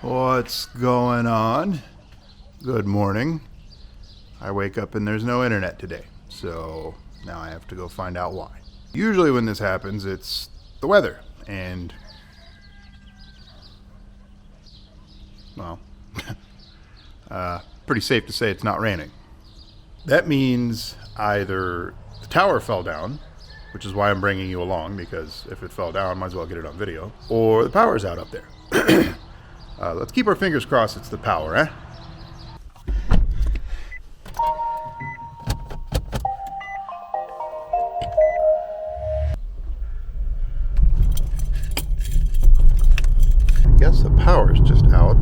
What's going on? Good morning. I wake up and there's no internet today, so now I have to go find out why. Usually when this happens, it's the weather, and well, pretty safe to say it's not raining. That means either the tower fell down, which is why I'm bringing you along, because if it fell down, might as well get it on video, or the power's out up there. Let's keep our fingers crossed it's the power, eh? I guess the power's just out,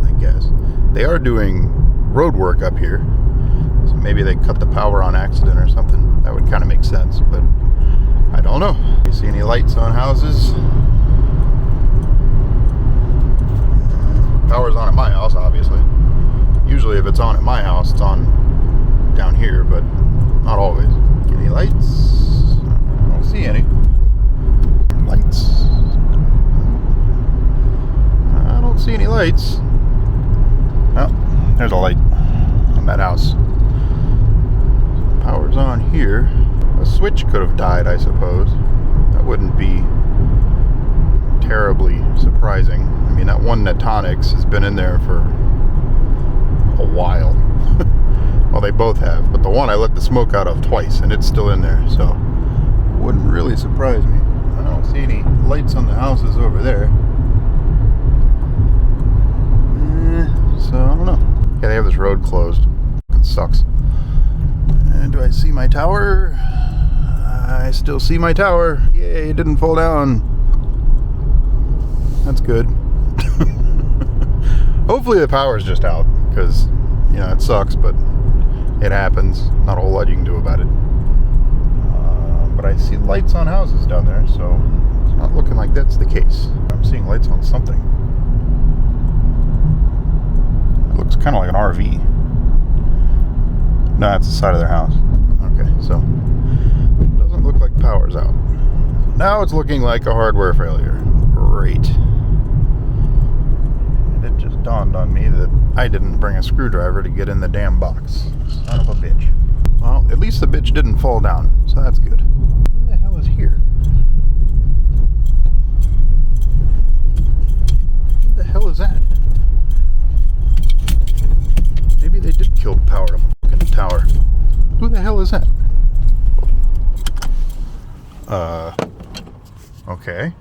I guess. They are doing road work up here, so maybe they cut the power on accident or something. That would kind of make sense, but I don't know. You see any lights on houses? Power's on at my house, obviously. Usually if it's on at my house, it's on down here, but not always. Any lights? I don't see any. Lights? I don't see any lights. Oh, there's a light on that house. Power's on here. A switch could have died, I suppose. That wouldn't be terribly surprising. I mean, that one Natonix has been in there for a while. Well, they both have, but the one I let the smoke out of twice, and it's still in there, so it wouldn't really surprise me. I don't see any lights on the houses over there. So, I don't know. Yeah, they have this road closed. It sucks. And do I see my tower? I still see my tower. Yay, it didn't fall down. That's good. Hopefully the power's just out, because, you know, it sucks, but it happens. Not a whole lot you can do about it. But I see lights on houses down there, so it's not looking like that's the case. I'm seeing lights on something. It looks kind of like an RV. No, that's the side of their house. Okay, so it doesn't look like power's out. Now it's looking like a hardware failure. Great. It just dawned on me that I didn't bring a screwdriver to get in the damn box. Son of a bitch. Well, at least the bitch didn't fall down, so that's good. Who the hell is here? Who the hell is that? Maybe they did kill the power to the fucking tower. Who the hell is that? Okay.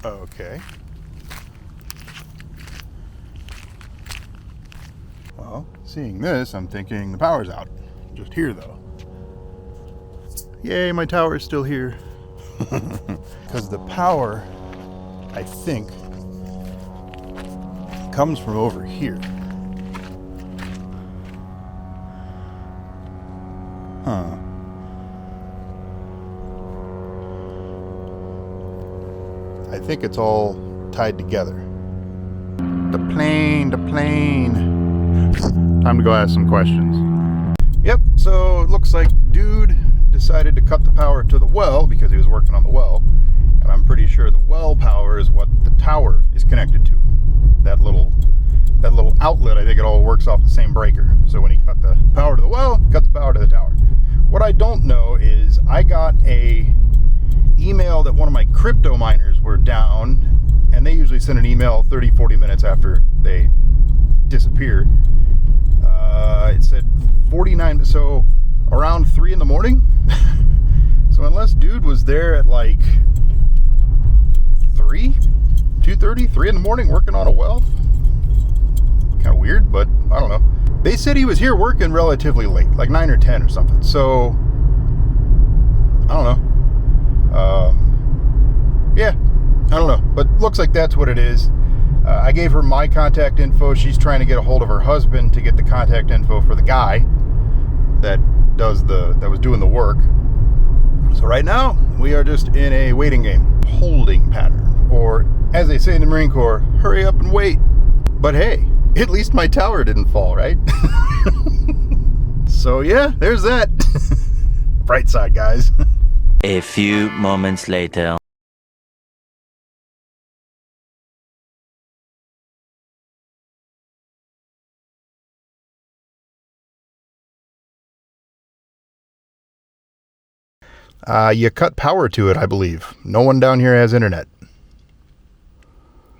Okay. Well, seeing this, I'm thinking the power's out. Just here, though. Yay, my tower is still here. Because the power, I think, comes from over here. Huh. I think it's all tied together. The plane. Time to go ask some questions. Yep, so it looks like dude decided to cut the power to the well because he was working on the well. And I'm pretty sure the well power is what the tower is connected to. That little outlet, I think it all works off the same breaker. So when he cut the power to the well, cut the power to the tower. What I don't know is I got a email that one of my crypto miners were down, and they usually send an email 30-40 minutes after they disappear. It said 49, so around 3 in the morning. So unless dude was there at like 2:30, 3 in the morning working on a well, kind of weird, but I don't know. They said he was here working relatively late, like 9 or 10 or something, so I don't know. Yeah, I don't know, but looks like that's what it is. I gave her my contact info. She's trying to get a hold of her husband to get the contact info for the guy that was doing the work. So right now we are just in a waiting game, holding pattern, or as they say in the Marine Corps, hurry up and wait. But hey, at least my tower didn't fall, right? So yeah, there's that. Bright side, guys. A few moments later. You cut power to it, I believe. No one down here has internet.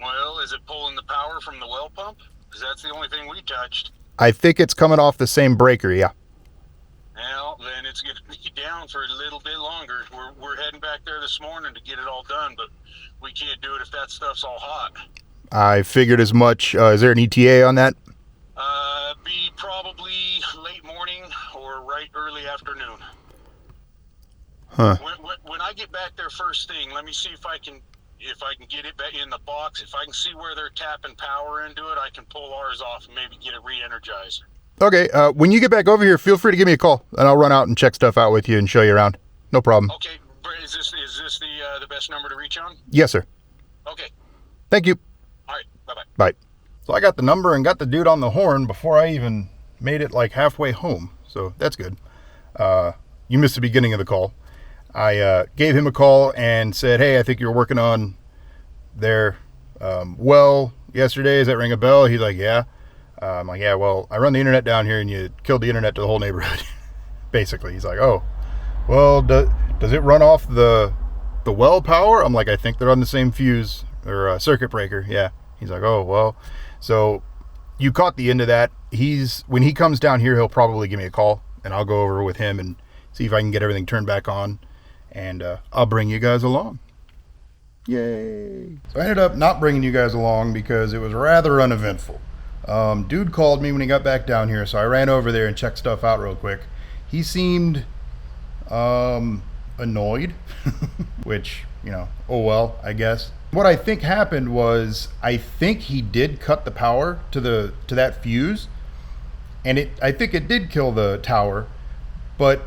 Well, is it pulling the power from the well pump? Because that's the only thing we touched. I think it's coming off the same breaker, yeah. Well, then it's going to be down for a little bit longer. We're heading back there this morning to get it all done, but we can't do it if that stuff's all hot. I figured as much. Is there an ETA on that? Be probably late morning or right early afternoon. Huh. When I get back there first thing, let me see if I can get it back in the box. If I can see where they're tapping power into it, I can pull ours off and maybe get it re-energized. Okay, when you get back over here, feel free to give me a call, and I'll run out and check stuff out with you and show you around. No problem. Okay, is this the best number to reach on? Yes, sir. Okay. Thank you. All right, bye-bye. Bye. So I got the number and got the dude on the horn before I even made it like halfway home, so that's good. You missed the beginning of the call. I gave him a call and said, hey, I think you were working on their well yesterday. Does that ring a bell? He's like, yeah. I'm like, yeah, well, I run the internet down here and you killed the internet to the whole neighborhood. Basically. He's like, oh, well, does it run off the well power? I'm like, I think they're on the same fuse or circuit breaker. Yeah. He's like, oh, well, so you caught the end of that. When he comes down here, he'll probably give me a call and I'll go over with him and see if I can get everything turned back on. And I'll bring you guys along. Yay. So I ended up not bringing you guys along because it was rather uneventful. Dude called me when he got back down here, so I ran over there and checked stuff out real quick. He seemed annoyed, which, oh well, I guess. What I think happened was I think he did cut the power to that fuse, and I think it did kill the tower, but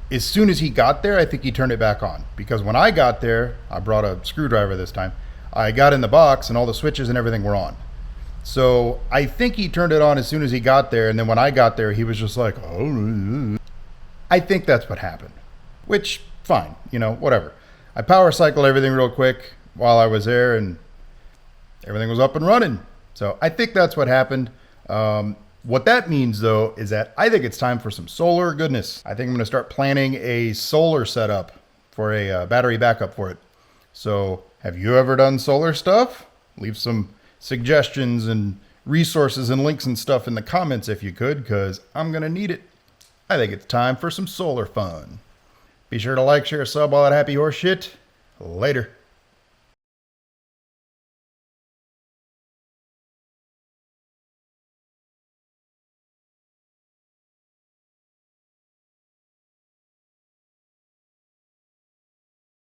as soon as he got there, I think he turned it back on, because when I got there, I brought a screwdriver this time. I got in the box and all the switches and everything were on. So I think he turned it on as soon as he got there, and then when I got there, he was just like, oh. I think that's what happened, which, fine, whatever. I power cycled everything real quick while I was there, and everything was up and running. So I think that's what happened. What that means, though, is that I think it's time for some solar goodness. I think I'm going to start planning a solar setup for a battery backup for it. So have you ever done solar stuff? Leave some suggestions and resources and links and stuff in the comments if you could, because I'm going to need it. I think it's time for some solar fun. Be sure to like, share, sub, all that happy horse shit. Later.